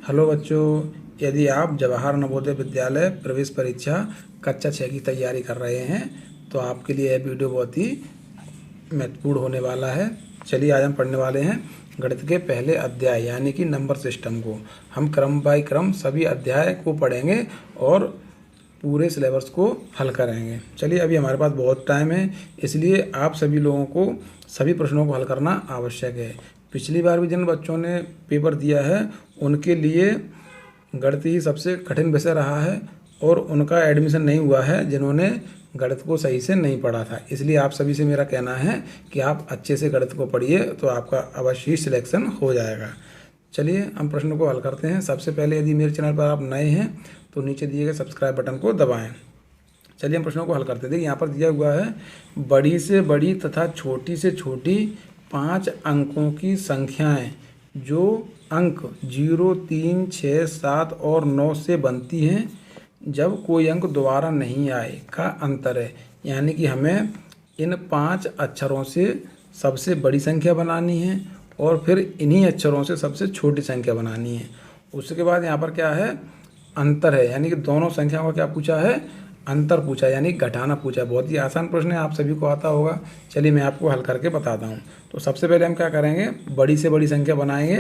Hello बच्चों, यदि आप जवाहर नवोदय विद्यालय प्रवेश परीक्षा कक्षा 6 की तैयारी कर रहे हैं तो आपके लिए यह वीडियो बहुत ही महत्वपूर्ण होने वाला है। चलिए आज हम पढ़ने वाले हैं गणित के पहले अध्याय यानी कि नंबर सिस्टम को। हम क्रम बाय क्रम सभी अध्याय को पढ़ेंगे और पूरे सिलेबस को हल करेंगे। चलिए, अभी हमारे पास बहुत टाइम है, इसलिए आप सभी लोगों को सभी प्रश्नों को हल करना आवश्यक है। पिछली बार भी जिन बच्चों ने पेपर दिया है उनके लिए गणित ही सबसे कठिन विषय रहा है और उनका एडमिशन नहीं हुआ है जिन्होंने गणित को सही से नहीं पढ़ा था। इसलिए आप सभी से मेरा कहना है कि आप अच्छे से गणित को पढ़िए तो आपका अवश्य ही सिलेक्शन हो जाएगा। चलिए हम प्रश्न को हल करते हैं। सबसे पहले यदि मेरे चैनल पर आप नए हैं तो नीचे दिए गए सब्सक्राइब बटन को दबाएं। चलिए हम प्रश्नों को हल करते हैं। देखिए यहाँ पर दिया हुआ है बड़ी से बड़ी तथा छोटी से छोटी 5 अंकों की संख्याएं जो अंक 0, 3, 6, 7 और 9 से बनती हैं जब कोई अंक दोबारा नहीं आए का अंतर है। यानी कि हमें इन 5 अक्षरों से सबसे बड़ी संख्या बनानी है और फिर इन्हीं अक्षरों से सबसे छोटी संख्या बनानी है। उसके बाद यहाँ पर क्या है, अंतर है, यानी कि दोनों संख्याओं का क्या पूछा है, अंतर पूछा, यानी घटाना पूछा। बहुत ही आसान प्रश्न है, आप सभी को आता होगा। चलिए मैं आपको हल करके बताता हूँ। तो सबसे पहले हम क्या करेंगे, बड़ी से बड़ी संख्या बनाएंगे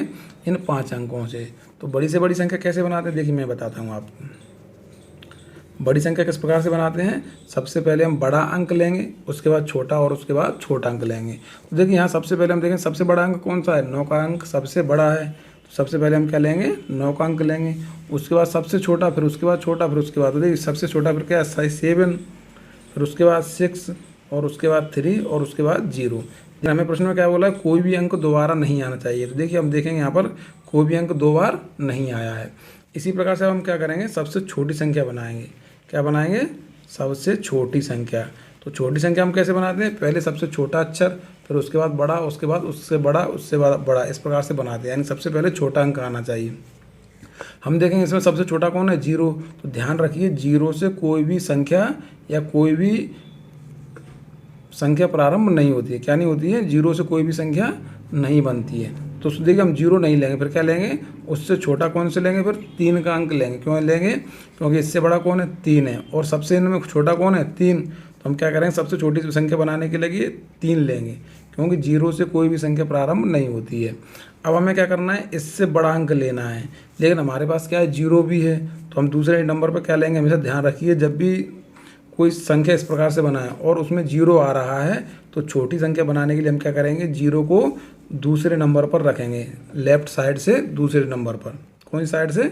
इन 5 अंकों से। तो बड़ी से बड़ी संख्या कैसे बनाते हैं, देखिए मैं बताता हूँ आपको। बड़ी संख्या किस प्रकार से बनाते हैं, सबसे पहले हम बड़ा अंक लेंगे, उसके बाद छोटा और उसके बाद छोटा अंक लेंगे। तो देखिए यहाँ सबसे पहले हम देखें सबसे बड़ा अंक कौन सा है, 9 का अंक सबसे बड़ा है। तो सबसे पहले हम क्या लेंगे, 9 का अंक लेंगे। उसके बाद सबसे छोटा, फिर उसके बाद छोटा, फिर उसके बाद, तो देखिए सबसे छोटा फिर क्या है 7, फिर उसके बाद 6 और उसके बाद 3 और उसके बाद 0। हमें प्रश्न में क्या बोला है, कोई भी अंक दोबारा नहीं आना चाहिए। तो देखिए हम देखेंगे यहाँ पर कोई भी अंक 2 बार नहीं आया है। इसी प्रकार से हम क्या करेंगे, सबसे छोटी संख्या बनाएंगे। क्या बनाएंगे, सबसे छोटी संख्या। तो छोटी संख्या हम कैसे बनाते हैं, पहले सबसे छोटा अक्षर, फिर उसके बाद बड़ा, उसके बाद उससे बड़ा, उससे बड़ा, इस प्रकार से बनाते हैं। यानी सबसे पहले छोटा अंक आना चाहिए। हम देखेंगे इसमें सबसे छोटा कौन है, 0। तो ध्यान रखिए 0 से कोई भी संख्या या कोई भी संख्या प्रारंभ नहीं होती है। क्या नहीं होती है, 0 से कोई भी संख्या नहीं बनती है। तो देखिए हम 0 नहीं लेंगे, फिर क्या लेंगे, उससे छोटा कौन से लेंगे, फिर 3 का अंक लेंगे। क्यों लेंगे, क्योंकि इससे बड़ा कौन है, 3 है, और सबसे इनमें छोटा कौन है, 3। तो हम क्या करेंगे, सबसे छोटी संख्या बनाने के लिए 3 लेंगे, क्योंकि 0 से कोई भी संख्या प्रारंभ नहीं होती है। अब हमें क्या करना है, इससे बड़ा अंक लेना है, लेकिन हमारे पास क्या है, 0 भी है। तो हम दूसरे नंबर पर क्या लेंगे, हमेशा ध्यान रखिए जब भी कोई संख्या इस प्रकार से बनाए और उसमें 0 आ रहा है तो छोटी संख्या बनाने के लिए हम क्या करेंगे, 0 को दूसरे नंबर पर रखेंगे, लेफ्ट साइड से दूसरे नंबर पर। कौन सी साइड से,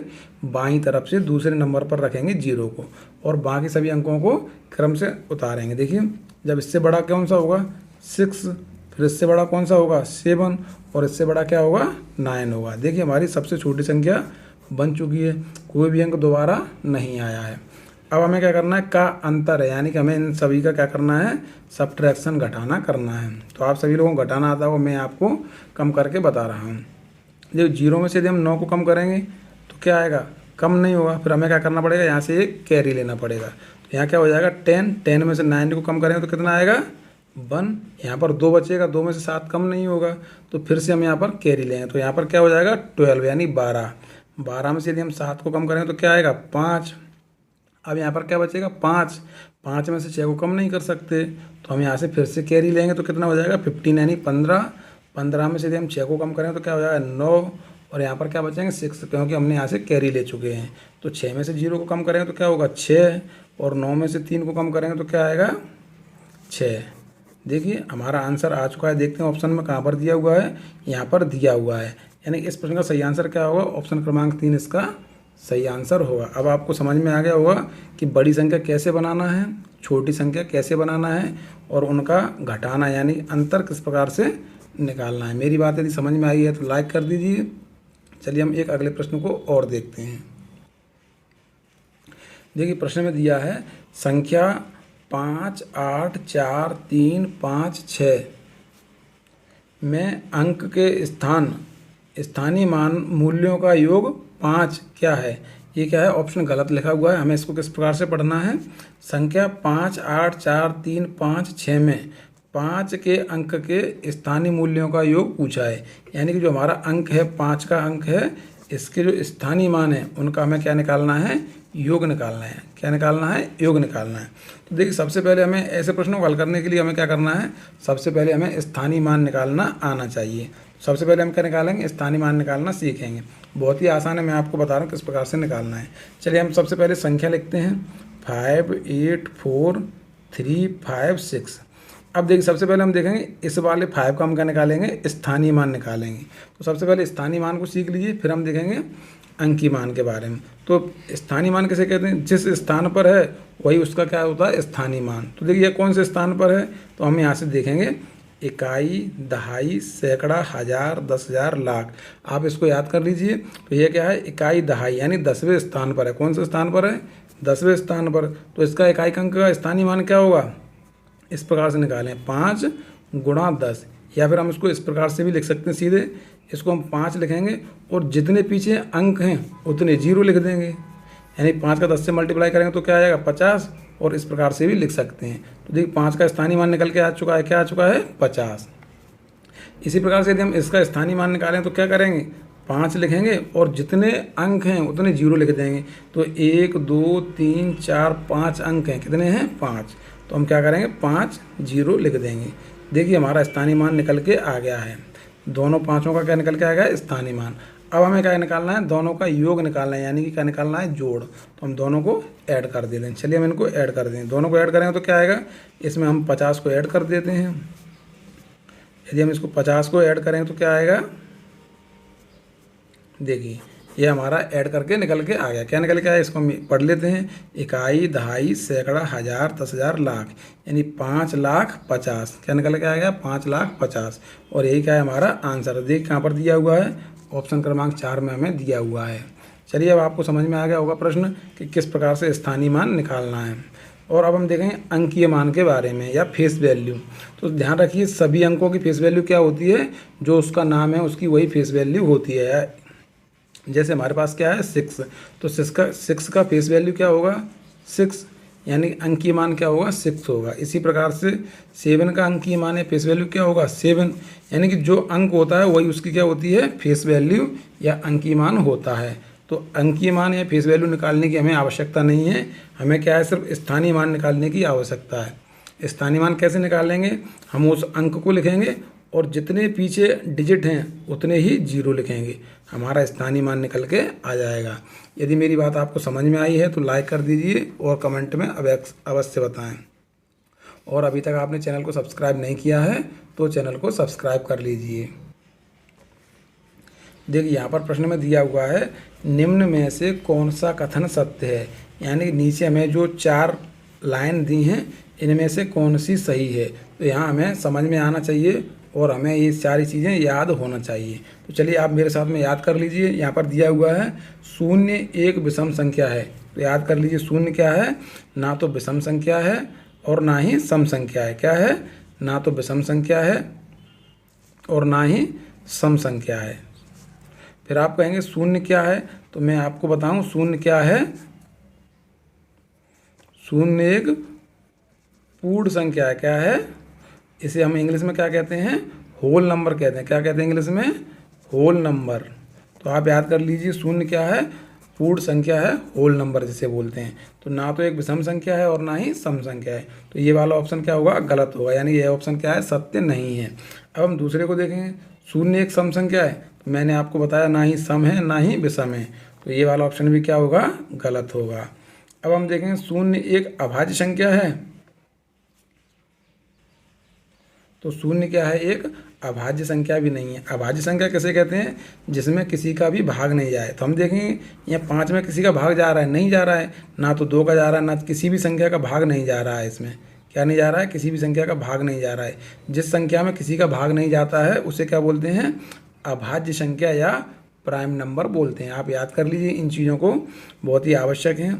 बाईं तरफ से दूसरे नंबर पर रखेंगे 0 को, और बाकी सभी अंकों को क्रम से उतारेंगे। देखिए जब इससे बड़ा कौन सा होगा, 6, फिर इससे बड़ा कौन सा होगा, 7, और इससे बड़ा क्या होगा, 9 होगा। देखिए हमारी सबसे छोटी संख्या बन चुकी है, कोई भी अंक दोबारा नहीं आया है। अब हमें क्या करना है, का अंतर है, यानी कि हमें इन सभी का क्या करना है, सब्ट्रैक्शन, घटाना करना है। तो आप सभी लोगों को घटाना आता होगा, मैं आपको कम करके बता रहा हूँ। जब 0 में से यदि हम 9 को कम करेंगे तो क्या आएगा, कम नहीं होगा। फिर हमें क्या करना पड़ेगा, यहाँ से एक कैरी लेना पड़ेगा। तो यहाँ क्या हो जाएगा, 10 में से 9 को कम करेंगे तो कितना आएगा, 1। यहाँ पर 2 बचेगा, 2 में से 7 कम नहीं होगा, तो फिर से हम यहाँ पर कैरी लेंगे। तो यहाँ पर क्या हो जाएगा, 12 यानी 12 में से यदि हम 7 को कम करेंगे तो क्या आएगा, 5। अब यहाँ पर क्या बचेगा, 5 में से 6 को कम नहीं कर सकते, तो हम यहाँ से फिर से कैरी लेंगे तो कितना हो जाएगा, 15 यानी 15 में से यदि हम 6 को कम करें तो क्या हो जाएगा, 9, और यहाँ पर क्या बचेंगे, 6, क्योंकि हमने यहाँ से कैरी ले चुके हैं। तो 6 में से 0 को कम करेंगे तो क्या होगा, 6, और 9 में से 3 को कम करेंगे तो क्या आएगा, 6। देखिए हमारा आंसर आ चुका है। देखते हैं ऑप्शन में कहाँ पर दिया हुआ है, यहाँ पर दिया हुआ है, यानी इस प्रश्न का सही आंसर क्या होगा, ऑप्शन क्रमांक 3 इसका सही आंसर होगा। अब आपको समझ में आ गया होगा कि बड़ी संख्या कैसे बनाना है, छोटी संख्या कैसे बनाना है, और उनका घटाना यानी अंतर किस प्रकार से निकालना है। मेरी बात यदि समझ में आई है तो लाइक कर दीजिए। चलिए हम एक अगले प्रश्न को और देखते हैं। देखिए प्रश्न में दिया है संख्या 5, 8, 4, 3, 5, 6 में अंक के स्थानीय मान मूल्यों का योग 5 क्या है। ये क्या है, ऑप्शन गलत लिखा हुआ है। हमें इसको किस प्रकार से पढ़ना है, संख्या 5, 8, 4, 3, 5, 6 में 5 के अंक के स्थानीय मूल्यों का योग पूछा है। यानी कि जो हमारा अंक है, 5 का अंक है, इसके जो स्थानीय मान है उनका हमें क्या निकालना है, योग निकालना है। क्या निकालना है, योग निकालना है। तो देखिए सबसे पहले हमें ऐसे प्रश्नों को हल करने के लिए हमें क्या करना है, सबसे पहले हमें स्थानीय मान निकालना आना चाहिए। सबसे पहले हम क्या निकालेंगे, स्थानीय मान निकालना सीखेंगे। बहुत ही आसान है, मैं आपको बता रहा हूँ किस प्रकार से निकालना है। चलिए हम सबसे पहले संख्या लिखते हैं 5 8 4 3 5 6। अब देखिए सबसे पहले हम देखेंगे इस वाले 5 का हम क्या निकालेंगे, स्थानीय मान निकालेंगे। तो सबसे पहले स्थानीय मान को सीख लीजिए, फिर हम देखेंगे अंकीय मान के बारे में। तो स्थानीय मान किसे कहते हैं, जिस स्थान पर है वही उसका क्या होता है, स्थानीय मान। तो देखिए कौन से स्थान पर है, तो हम यहाँ से देखेंगे इकाई, दहाई, सैकड़ा, हजार, 10,000, लाख। आप इसको याद कर लीजिए। तो ये क्या है, इकाई दहाई यानी 10वें स्थान पर है। कौन से स्थान पर है, 10वें स्थान पर। तो इसका इकाई अंक का स्थानीय मान क्या होगा, इस प्रकार से निकालें 5 गुणा 10, या फिर हम इसको इस प्रकार से भी लिख सकते हैं सीधे। इसको हम 5 लिखेंगे और जितने पीछे अंक हैं उतने 0 लिख देंगे, यानी 5 का 10 से मल्टीप्लाई करेंगे तो क्या आएगा 50, और इस प्रकार से भी लिख सकते हैं। तो देखिए 5 का स्थानीय मान निकल के आ चुका है, क्या आ चुका है 50। इसी प्रकार से यदि हम इसका स्थानीय मान निकालें तो क्या करेंगे, 5 लिखेंगे और जितने अंक हैं उतने 0 लिख देंगे। तो 1 2 3 4 5 अंक हैं, कितने हैं 5। तो हम क्या करेंगे 5 0 लिख देंगे। देखिए हमारा स्थानीय मान निकल के आ गया है। दोनों पाँचों का क्या निकल के आ गया, स्थानीय मान। अब हमें क्या निकालना है, दोनों का योग निकालना है, यानी कि क्या निकालना है, जोड़। तो हम दोनों को ऐड कर देते हैं। चलिए हम इनको ऐड कर दें। दोनों को ऐड करेंगे तो क्या आएगा, इसमें हम 50 को ऐड कर देते हैं। यदि हम इसको 50 को ऐड करेंगे तो क्या आएगा, देखिए ये हमारा ऐड करके निकल के आ गया। क्या निकल के आया, इसको हम पढ़ लेते हैं। इकाई, दहाई, सैकड़ा, हजार, 10,000, लाख, यानी 5,50,000। क्या निकल के आ गया, 5,50,000। और यही क्या है हमारा आंसर। देख कहाँ पर दिया हुआ है, ऑप्शन क्रमांक 4 में हमें दिया हुआ है। चलिए अब आपको समझ में आ गया होगा प्रश्न कि किस प्रकार से स्थानीय मान निकालना है। और अब हम देखेंगे अंकीय मान के बारे में, या फेस वैल्यू। तो ध्यान रखिए सभी अंकों की फेस वैल्यू क्या होती है, जो उसका नाम है उसकी वही फेस वैल्यू होती है। जैसे हमारे पास क्या है 6, तो 6 का फेस वैल्यू क्या होगा 6, यानी अंकीय मान क्या होगा 6 होगा। इसी प्रकार से 7 का अंकीय मान है फेस वैल्यू क्या होगा 7, यानी कि जो अंक होता है वही उसकी क्या होती है, फेस वैल्यू या अंकीय मान होता है। तो अंकीय मान या फेस वैल्यू निकालने की हमें आवश्यकता नहीं है, हमें क्या है सिर्फ स्थानीय मान निकालने की आवश्यकता है। स्थानीय मान कैसे निकालेंगे, हम उस अंक को लिखेंगे और जितने पीछे डिजिट हैं उतने ही 0 लिखेंगे, हमारा स्थानीय मान निकल के आ जाएगा। यदि मेरी बात आपको समझ में आई है तो लाइक कर दीजिए और कमेंट में अवश्य बताएं। और अभी तक आपने चैनल को सब्सक्राइब नहीं किया है तो चैनल को सब्सक्राइब कर लीजिए। देखिए यहाँ पर प्रश्न में दिया हुआ है निम्न में से कौन सा कथन सत्य है, यानी नीचे हमें जो 4 लाइन दी हैं इनमें से कौन सी सही है। तो यहाँ हमें समझ में आना चाहिए और हमें ये सारी चीज़ें याद होना चाहिए। तो चलिए आप मेरे साथ में याद कर लीजिए। यहाँ पर दिया हुआ है 0 एक विषम संख्या है, तो याद कर लीजिए 0 क्या है, ना तो विषम संख्या है और ना ही सम संख्या है। क्या है, ना तो विषम संख्या है और ना ही सम संख्या है। फिर आप कहेंगे 0 क्या है, तो मैं आपको बताऊं 0 क्या है, 0 एक पूर्ण संख्या है। क्या है, इसे हम इंग्लिश में क्या कहते हैं, होल नंबर कहते हैं। क्या कहते हैं इंग्लिश में, होल नंबर। तो आप याद कर लीजिए 0 क्या है, पूर्ण संख्या है, होल नंबर जिसे बोलते हैं। तो ना तो एक विषम संख्या है और ना ही सम संख्या है। तो ये वाला ऑप्शन क्या होगा, गलत होगा, यानी ये ऑप्शन क्या है, सत्य नहीं है। अब हम दूसरे को देखेंगे 0 एक सम संख्या है, तो मैंने आपको बताया ना ही सम है ना ही विषम है, तो ये वाला ऑप्शन भी क्या होगा, गलत होगा। अब हम देखेंगे 0 एक अभाज्य संख्या है, तो 0 क्या है, एक अभाज्य संख्या भी नहीं है। अभाज्य संख्या किसे कहते हैं, जिसमें किसी का भी भाग नहीं जाए। तो हम देखेंगे यहाँ 5 में किसी का भाग जा रहा है, नहीं जा रहा है, ना तो 2 का जा रहा है, ना किसी भी संख्या का भाग नहीं जा रहा है। इसमें क्या नहीं जा रहा है, किसी भी संख्या का भाग नहीं जा रहा है। जिस संख्या में किसी का भाग नहीं जाता है उसे क्या बोलते हैं, अभाज्य संख्या या प्राइम नंबर बोलते हैं। आप याद कर लीजिए, इन चीज़ों को बहुत ही आवश्यक है।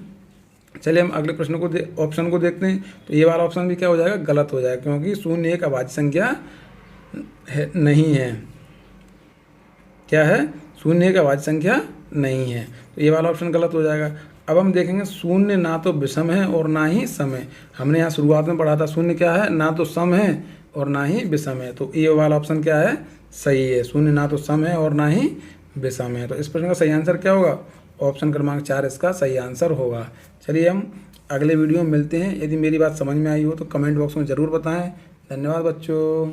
चलिए हम अगले प्रश्न को ऑप्शन को देखते हैं। तो ये वाला ऑप्शन भी क्या हो जाएगा, गलत हो जाएगा, क्योंकि 0 एक अभाज्य संख्या नहीं है। क्या है, 0 एक अभाज्य संख्या नहीं है, तो ये वाला ऑप्शन गलत हो जाएगा। अब हम देखेंगे 0 ना तो विषम है और ना ही सम है। हमने यहाँ शुरुआत में पढ़ा था 0 क्या है, ना तो सम है और ना ही विषम है, तो ये वाला ऑप्शन क्या है, सही है। 0 ना तो सम है और ना ही विषम है। तो इस प्रश्न का सही आंसर क्या होगा? ऑप्शन क्रमांक 4 इसका सही आंसर होगा। चलिए हम अगले वीडियो में मिलते हैं। यदि मेरी बात समझ में आई हो तो कमेंट बॉक्स में ज़रूर बताएं। धन्यवाद बच्चों।